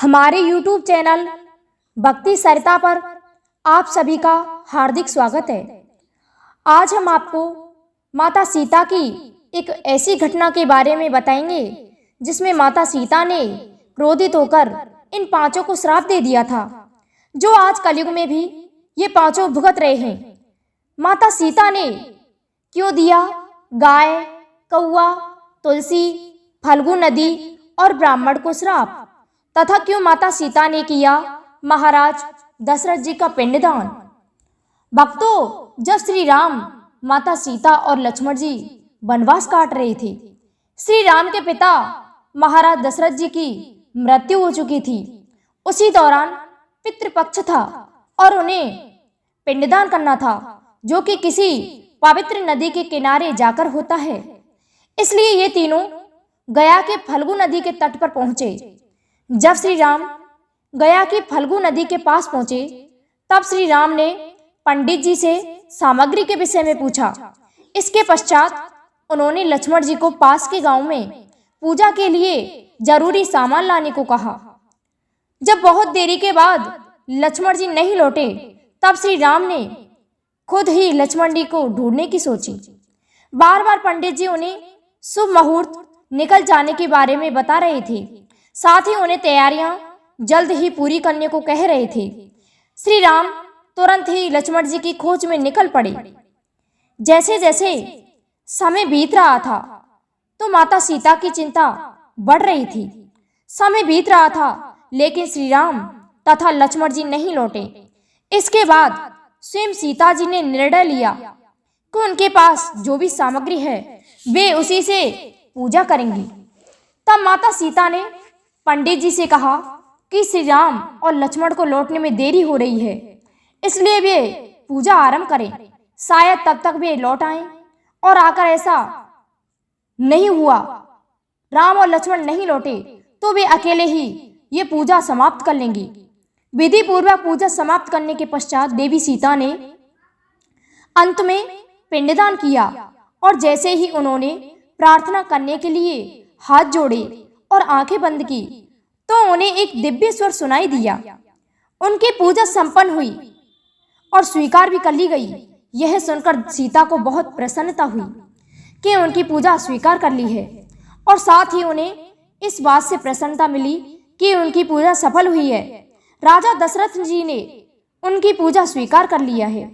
हमारे YouTube channel भक्ति सरिता पर आप सभी का हार्दिक स्वागत है। आज हम आपको माता सीता की एक ऐसी घटना के बारे में बताएंगे जिसमें माता सीता ने क्रोधित होकर इन पांचों को श्राप दे दिया था, जो आज कलयुग में भी ये पांचों भुगत रहे हैं। माता सीता ने क्यों दिया गाय, कौवा, तुलसी, फल्गु नदी और ब्राह्मण को श्राप, तथा क्यों माता सीता ने किया महाराज दशरथ जी का पिंडदान। भक्तों, जब श्री राम, माता सीता और लक्ष्मण जी वनवास काट रहे थे, श्री राम के पिता महाराज दशरथ जी की मृत्यु हो चुकी थी। उसी दौरान पितृपक्ष था और उन्हें पिंडदान करना था, जो कि किसी पवित्र नदी के किनारे जाकर होता है। इसलिए ये तीनों गया के फल्गु नदी के तट पर पहुंचे। जब श्री राम गया की फल्गु नदी के पास पहुंचे, तब श्री राम ने पंडित जी से सामग्री के विषय में पूछा। इसके पश्चात उन्होंने लक्ष्मण जी को पास के गांव में पूजा के लिए जरूरी सामान लाने को कहा। जब बहुत देरी के बाद लक्ष्मण जी नहीं लौटे, तब श्री राम ने खुद ही लक्ष्मण जी को ढूंढने की सोची। बार बार पंडित जी उन्हें शुभ मुहूर्त निकल जाने के बारे में बता रहे थे, साथ ही उन्हें तैयारियां जल्द ही पूरी करने को कह रहे थे। श्री राम तुरंत ही लक्ष्मण जी की खोज में निकल पड़े। जैसे जैसे समय बीत रहा था, तो माता सीता की चिंता बढ़ रही थी। समय बीत रहा था, लेकिन श्री राम तथा लक्ष्मण जी नहीं लौटे। इसके बाद स्वयं सीता जी ने निर्णय लिया कि उनके पास जो भी सामग्री है वे उसी से पूजा करेंगी। तब माता सीता ने पंडित जी से कहा कि श्री राम और लक्ष्मण को लौटने में देरी हो रही है, इसलिए वे पूजा आरंभ करें। शायद तब तक वे लौट आए, और आकर ऐसा नहीं हुआ, राम और लक्ष्मण नहीं लौटे, तो वे अकेले ही ये पूजा समाप्त कर लेंगी। विधि पूर्वक पूजा समाप्त करने के पश्चात देवी सीता ने अंत में पिंडदान किया, और जैसे ही उन्होंने प्रार्थना करने के लिए हाथ जोड़े और आंखें बंद की, तो उन्हें एक दिव्य स्वर सुनाई दिया। उनकी पूजा संपन्न हुई और स्वीकार भी कर ली गई। यह सुनकर सीता को बहुत प्रसन्नता हुई कि उनकी पूजा स्वीकार कर ली है, और साथ ही उन्हें इस बात से प्रसन्नता मिली कि उनकी पूजा सफल हुई है। राजा दशरथ जी ने उनकी पूजा स्वीकार कर लिया है।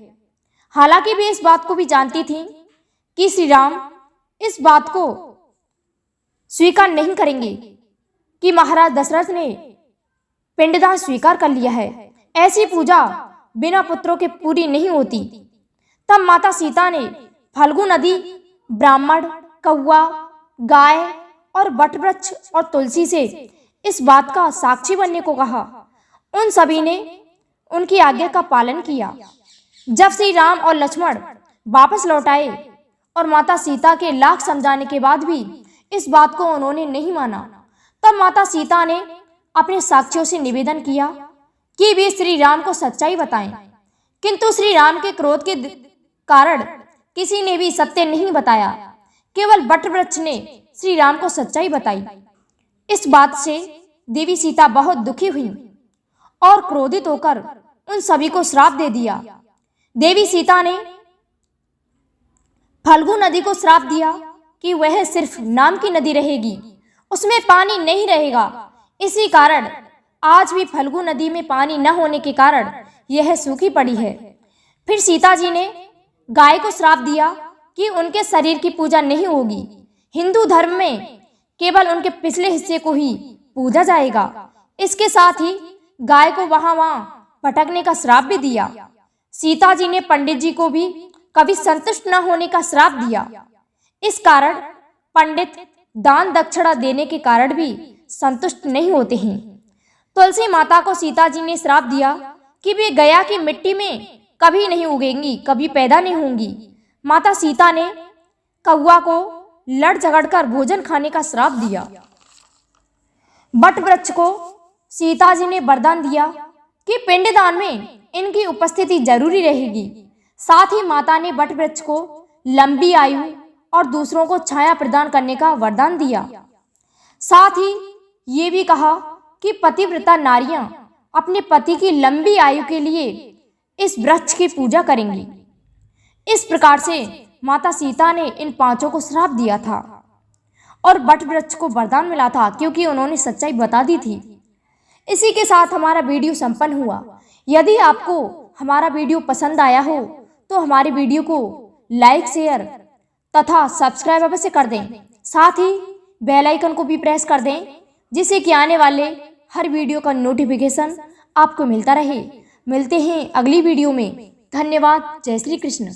हालांकि वे इस बात को भी जानती थीं कि श्री राम इस बात को स्वीकार नहीं करेंगे कि महाराज दशरथ ने पिंडदान स्वीकार कर लिया है। ऐसी पूजा बिना पुत्रों के पूरी नहीं होती। तब माता सीता ने फल्गु नदी, ब्राह्मण, कौवा, गाय और वटवृक्ष और तुलसी से इस बात का साक्षी बनने को कहा। उन सभी ने उनकी आज्ञा का पालन किया। जब श्री राम और लक्ष्मण वापस लौट आए और माता सीता के लाख समझाने के बाद भी इस बात को उन्होंने नहीं माना, तब माता सीता ने अपने साक्षियों से निवेदन किया कि वे श्री राम को सच्चाई बताएं। किंतु श्री राम के क्रोध के कारण किसी ने भी सत्य नहीं बताया। केवल वटवृक्ष ने श्री राम को सच्चाई बताई। इस बात से देवी सीता बहुत दुखी हुई और क्रोधित होकर उन सभी को श्राप दे दिया। देवी सीता ने फल्गु नदी को श्राप दिया कि वह सिर्फ नाम की नदी रहेगी, उसमें पानी नहीं रहेगा। इसी कारण आज भी फल्गु नदी में पानी न होने के कारण यह सूखी पड़ी है। फिर सीता जी ने गाय को श्राप दिया कि उनके शरीर की पूजा नहीं होगी। हिंदू धर्म में केवल उनके पिछले हिस्से को ही पूजा जाएगा। इसके साथ ही गाय को वहां भटकने का श्राप भी दिया। सीता जी ने पंडित जी को भी कभी संतुष्ट न होने का श्राप दिया। इस कारण पंडित दान दक्षिणा देने के कारण भी संतुष्ट नहीं होते हैं। तुलसी माता को सीता जी ने श्राप दिया कि वे गया की मिट्टी में कभी नहीं उगेंगी, कभी पैदा नहीं होंगी। माता सीता ने कौवा को लड़ झगड़कर भोजन खाने का श्राप दिया। वटवृक्ष को सीता जी ने वरदान दिया कि पिंडदान में इनकी उपस्थिति जरूरी रहेगी। साथ ही माता ने वटवृक्ष को लंबी आयु और दूसरों को छाया प्रदान करने का वरदान दिया। साथ ही ये भी कहा कि पतिव्रता नारियां अपने पति की लंबी आयु के लिए इस वृक्ष की पूजा करेंगी। इस प्रकार से माता सीता ने इन पांचों को श्राप दिया था और वट वृक्ष को वरदान मिला था क्योंकि उन्होंने सच्चाई बता दी थी। इसी के साथ हमारा वीडियो संपन्न हुआ। यदि आपको हमारा वीडियो पसंद आया हो तो हमारे वीडियो को लाइक, शेयर तथा सब्सक्राइब अवश्य कर दें। साथ ही बेल आइकन को भी प्रेस कर दें जिससे कि आने वाले हर वीडियो का नोटिफिकेशन आपको मिलता रहे। मिलते हैं अगली वीडियो में। धन्यवाद। जय श्री कृष्ण।